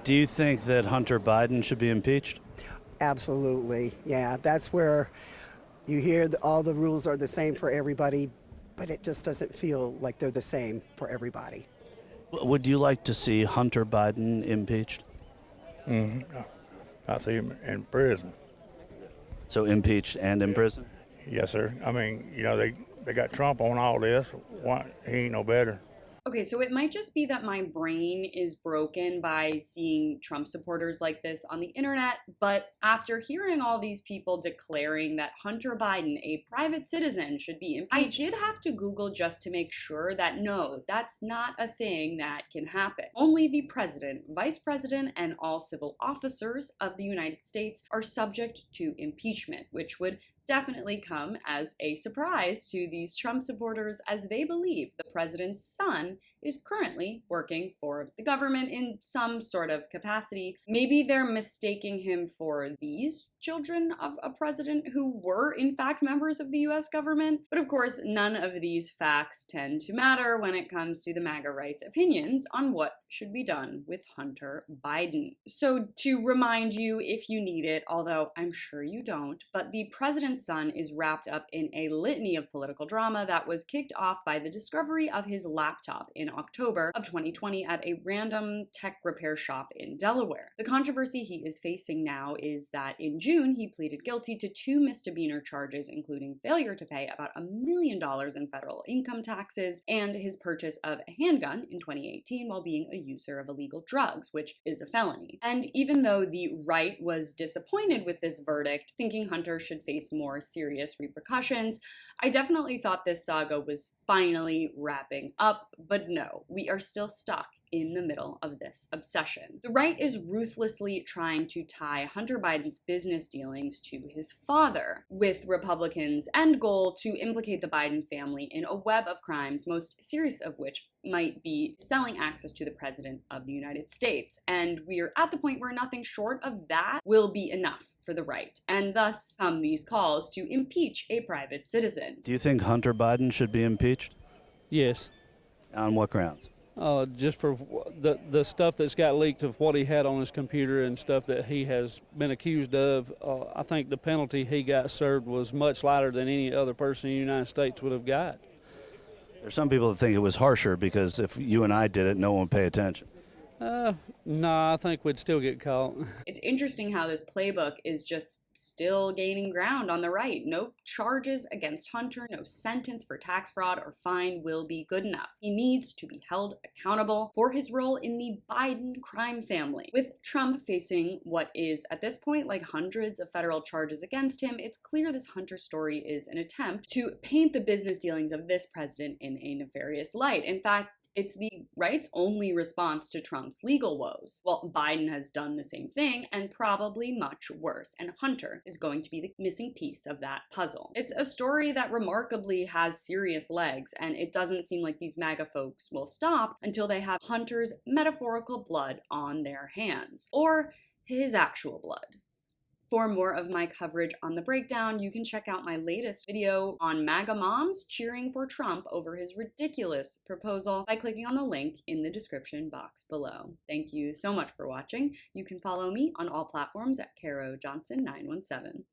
Do you think that Hunter Biden should be impeached? Absolutely. Yeah, that's where you hear all the rules are the same for everybody, but it just doesn't feel like they're the same for everybody. Would you like to see Hunter Biden impeached? I see him in prison. So impeached and in prison? Yes, sir. I mean, they got Trump on all this. Why, he ain't no better. Okay, so it might just be that my brain is broken by seeing Trump supporters like this on the internet, but after hearing all these people declaring that Hunter Biden, a private citizen, should be impeached, I did have to Google just to make sure that no, that's not a thing that can happen. Only the president, vice president, and all civil officers of the United States are subject to impeachment, which would definitely come as a surprise to these Trump supporters as they believe the president's son is currently working for the government in some sort of capacity. Maybe they're mistaking him for these children of a president who were in fact members of the US government. But of course, none of these facts tend to matter when it comes to the MAGA right's opinions on what should be done with Hunter Biden. So to remind you, if you need it, although I'm sure you don't, but the president's son is wrapped up in a litany of political drama that was kicked off by the discovery of his laptop in October of 2020 at a random tech repair shop in Delaware. The controversy he is facing now is that in June, he pleaded guilty to 2 misdemeanor charges, including failure to pay about $1 million in federal income taxes and his purchase of a handgun in 2018 while being a user of illegal drugs, which is a felony. And even though the right was disappointed with this verdict, thinking Hunter should face more serious repercussions, I definitely thought this saga was finally wrapping up, but no, we are still stuck in the middle of this obsession. The right is ruthlessly trying to tie Hunter Biden's business dealings to his father, with Republicans' end goal to implicate the Biden family in a web of crimes, most serious of which might be selling access to the President of the United States. And we are at the point where nothing short of that will be enough for the right. And thus come these calls to impeach a private citizen. Do you think Hunter Biden should be impeached? Yes. On what grounds? Just for the stuff that's got leaked of what he had on his computer and stuff that he has been accused of. I think the penalty he got served was much lighter than any other person in the United States would have got. There's some people that think it was harsher because if you and I did it, no one would pay attention. No, I think we'd still get caught. It's interesting how this playbook is just still gaining ground on the right. No charges against Hunter, no sentence for tax fraud or fine will be good enough. He needs to be held accountable for his role in the Biden crime family. With Trump facing what is, at this point, like hundreds of federal charges against him, it's clear this Hunter story is an attempt to paint the business dealings of this president in a nefarious light. In fact, it's the right's only response to Trump's legal woes. Well, Biden has done the same thing and probably much worse, and Hunter is going to be the missing piece of that puzzle. It's a story that remarkably has serious legs, and it doesn't seem like these MAGA folks will stop until they have Hunter's metaphorical blood on their hands, or his actual blood. For more of my coverage on The Breakdown, you can check out my latest video on MAGA moms cheering for Trump over his ridiculous proposal by clicking on the link in the description box below. Thank you so much for watching. You can follow me on all platforms at Caro Johnson 917.